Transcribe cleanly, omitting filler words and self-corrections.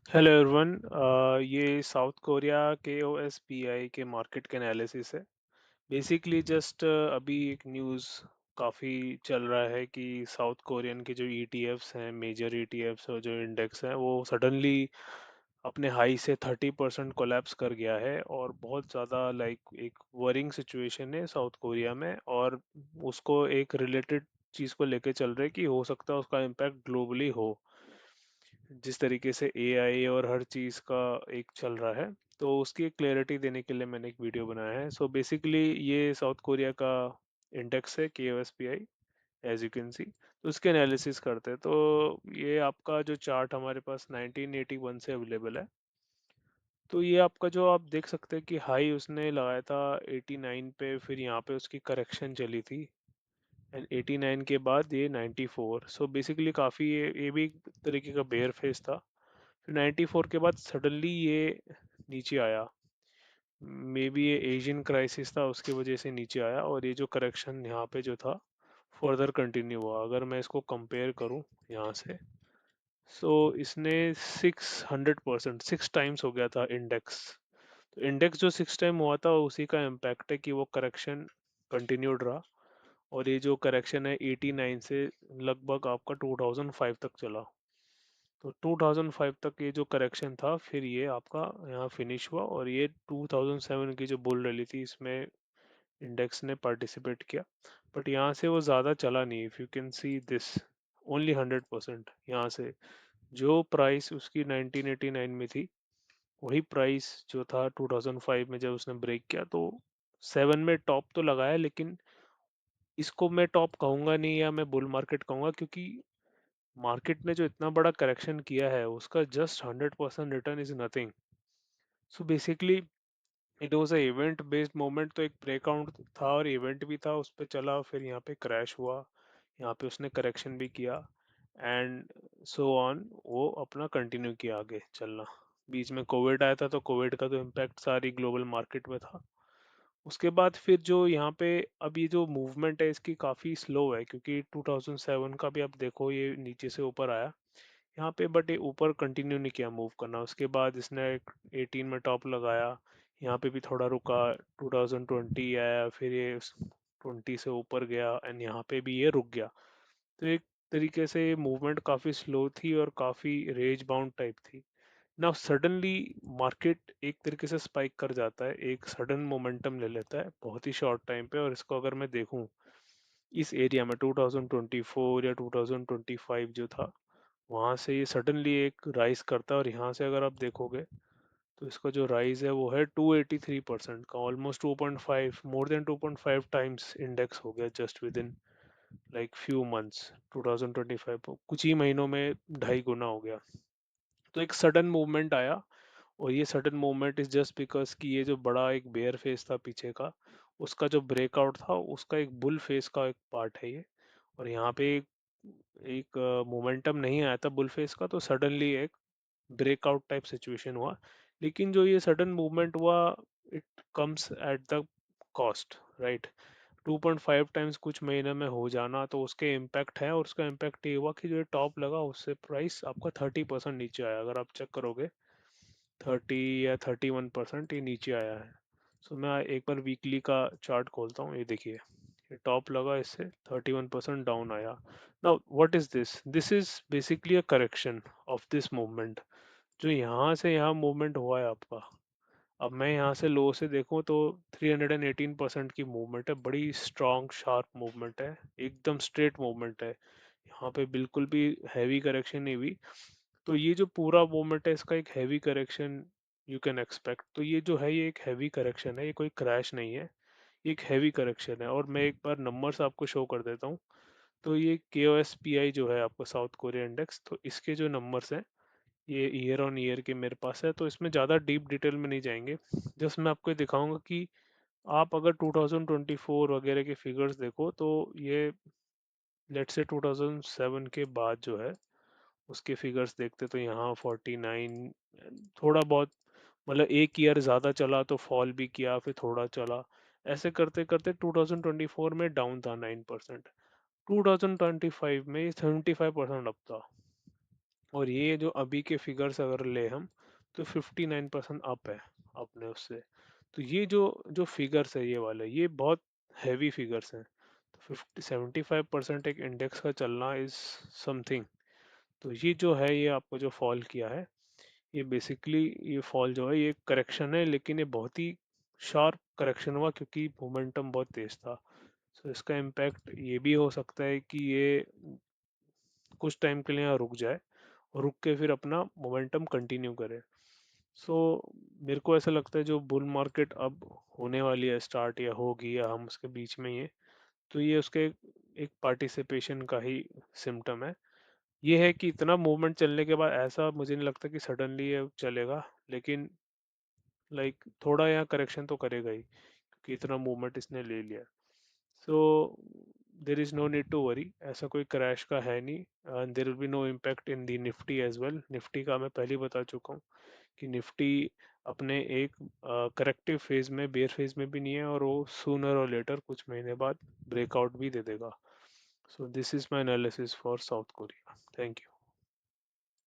Hello everyone. ये South Korea के ओएसपीआई के मार्केट के एनालिसिस है। बेसिकली जस्ट अभी एक न्यूज़ काफ़ी चल रहा है कि साउथ कोरियन के जो ईटीएफ्स हैं, मेजर ईटीएफ्स और जो इंडेक्स हैं, वो सडनली अपने हाई से 30% कोलैप्स कर गया है और बहुत ज़्यादा लाइक एक वरिंग सिचुएशन है साउथ कोरिया में। और उसको एक रिलेटेड चीज़ को लेके चल रहे हैं कि हो सकता है उसका इम्पैक्ट ग्लोबली हो, जिस तरीके से एआई और हर चीज़ का एक चल रहा है। तो उसकी एक क्लैरिटी देने के लिए मैंने एक वीडियो बनाया है। सो बेसिकली ये साउथ कोरिया का इंडेक्स है KOSPI, as you can see. तो उसके एनालिसिस करते हैं। तो ये आपका जो चार्ट हमारे पास 1981 से अवेलेबल है। तो ये आपका जो आप देख सकते हैं कि हाई उसने लगाया था 89 पे, फिर यहाँ पे उसकी करेक्शन चली थी एंड 89 के बाद ये 94। सो बेसिकली काफ़ी ये भी एक तरीके का बेयर फेस था। फिर 94 के बाद सडनली ये नीचे आया। मे बी ये एशियन क्राइसिस था, उसकी वजह से नीचे आया और ये जो करेक्शन यहाँ पे जो था फर्दर कंटिन्यू हुआ। अगर मैं इसको कंपेयर करूँ यहाँ से, सो इसने 600% 6 टाइम्स हो गया था इंडेक्स। तो इंडेक्स जो 6 टाइम हुआ था उसी का इम्पैक्ट है कि वो करेक्शन कंटिन्यूड रहा। और ये जो करेक्शन है 89 से लगभग आपका 2005 तक चला। तो 2005 तक ये जो करेक्शन था, फिर ये आपका यहाँ फिनिश हुआ और ये 2007 की जो बुल रैली थी इसमें इंडेक्स ने पार्टिसिपेट किया। बट यहाँ से वो ज़्यादा चला नहीं। If you can see this, only 100%। यहाँ से जो प्राइस उसकी 1989 में थी, वही प्राइस जो था 2005 में जब उसने ब्रेक किया, तो 7 में टॉप तो लगाया, लेकिन इसको मैं टॉप कहूँगा नहीं या मैं बुल मार्केट कहूँगा, क्योंकि मार्केट ने जो इतना बड़ा करेक्शन किया है उसका just 100% return is nothing. So basically it was a event based moment. तो एक ब्रेकआउट था और इवेंट भी था, उस पर चला, फिर यहाँ पे क्रैश हुआ, यहाँ पे उसने करेक्शन भी किया एंड सो ऑन, वो अपना कंटिन्यू किया आगे चलना। बीच में कोविड आया था, तो कोविड का तो इम्पैक्ट सारी ग्लोबल मार्केट में था। उसके बाद फिर जो यहाँ पे अब ये जो मूवमेंट है इसकी काफ़ी स्लो है, क्योंकि 2007 का भी आप देखो ये नीचे से ऊपर आया यहाँ पे, बट ये ऊपर कंटिन्यू नहीं किया मूव करना। उसके बाद इसने 18 में टॉप लगाया, यहाँ पे भी थोड़ा रुका, 2020 आया, फिर ये 20 से ऊपर गया एंड यहाँ पे भी ये रुक गया। तो एक तरीके से ये मूवमेंट काफ़ी स्लो थी और काफ़ी रेंज बाउंड टाइप थी। नाउ सडनली मार्केट एक तरीके से स्पाइक कर जाता है, एक सडन मोमेंटम ले लेता है बहुत ही शॉर्ट टाइम पे। और इसको अगर मैं देखूं इस एरिया में 2024 या 2025 जो था, वहाँ से ये सडनली एक राइज करता है। और यहाँ से अगर आप देखोगे तो इसका जो राइज है वो है 283% का, almost 2.5, more than 2.5 times index हो गया just with in like few months. 2025 कुछ ही महीनों में 2.5 गुना हो गया। तो एक सडन मूवमेंट आया, और ये sudden movement is just because कि ये जो बड़ा एक बेयर फेस था पीछे का, उसका जो ब्रेकआउट था उसका एक बुल फेस का एक पार्ट है ये। और यहाँ पे एक एक मोमेंटम नहीं आया था बुल फेस का, तो सडनली एक ब्रेकआउट टाइप सिचुएशन हुआ। लेकिन जो ये सडन मूवमेंट हुआ, it comes at the cost, right. 2.5 times कुछ महीने में हो जाना, तो उसके इम्पैक्ट है। और उसका इम्पैक्ट ये हुआ कि जो टॉप लगा उससे प्राइस आपका 30% नीचे आया। अगर आप चेक करोगे 30 या 31% ये नीचे आया है। सो मैं एक बार वीकली का चार्ट खोलता हूँ, ये देखिए, ये टॉप लगा, इससे 31% डाउन आया। Now what is this, this is basically a correction of this movement. जो यहाँ से यहाँ मूवमेंट हुआ है आपका, अब मैं यहाँ से लो से देखूँ तो 318% की मूवमेंट है, बड़ी स्ट्रॉन्ग शार्प मूवमेंट है, एकदम स्ट्रेट मूवमेंट है। यहाँ पे बिल्कुल भी हैवी करेक्शन नहीं हुई। तो ये जो पूरा मूवमेंट है इसका एक heavy correction you can expect. तो ये जो है ये एक हैवी करेक्शन है, ये कोई क्रैश नहीं है, ये एक हैवी करेक्शन है। और मैं एक बार नंबर्स आपको शो कर देता हूँ। तो ये KOSPI जो है आपका साउथ कोरिया इंडेक्स, तो इसके जो नंबर्स हैं ये ईयर ऑन ईयर के मेरे पास है। तो इसमें ज़्यादा डीप डिटेल में नहीं जाएंगे, जस्ट मैं आपको ये दिखाऊंगा कि आप अगर 2024 वगैरह के फिगर्स देखो, तो ये लेट्स से 2007 के बाद जो है उसके फिगर्स देखते, तो यहाँ 49, थोड़ा बहुत, मतलब एक ईयर ज़्यादा चला तो फॉल भी किया, फिर थोड़ा चला, ऐसे करते करते 2024 में डाउन था 9%। 2025 में 75% अप था। और ये जो अभी के फिगर्स अगर ले हम, तो 59% अप है अपने उससे। तो ये जो जो फिगर्स है ये वाले, ये बहुत हैवी फिगर्स हैं। तो 75% एक इंडेक्स का चलना इज समथिंग। तो ये जो है, ये आपको जो फॉल किया है, ये बेसिकली ये फॉल जो है ये करेक्शन है, लेकिन ये बहुत ही शार्प करेक्शन हुआ क्योंकि मोमेंटम बहुत तेज था। सो इसका इम्पैक्ट ये भी हो सकता है कि ये कुछ टाइम के लिए यहाँ रुक जाए, और रुक के फिर अपना मोमेंटम कंटिन्यू करे। सो मेरे को ऐसा लगता है जो बुल मार्केट अब होने वाली है स्टार्ट, या होगी, या हम उसके बीच में ही है, तो ये उसके एक पार्टिसिपेशन का ही सिम्टम है। ये है कि इतना मूवमेंट चलने के बाद ऐसा मुझे नहीं लगता कि सडनली ये चलेगा, लेकिन लाइक थोड़ा यहाँ करेक्शन तो करेगा ही, क्योंकि इतना मूवमेंट इसने ले लिया। So there is no need to worry, ऐसा कोई क्रैश का है नहीं, and there will be no impact in the Nifty as well. Nifty का मैं पहले ही बता चुका हूँ कि निफ्टी अपने एक करेक्टिव फेज में, बेयर फेज में भी नहीं है, और वो सूनर और लेटर कुछ महीने बाद ब्रेकआउट भी दे देगा। So this is my analysis for south Korea. Thank you.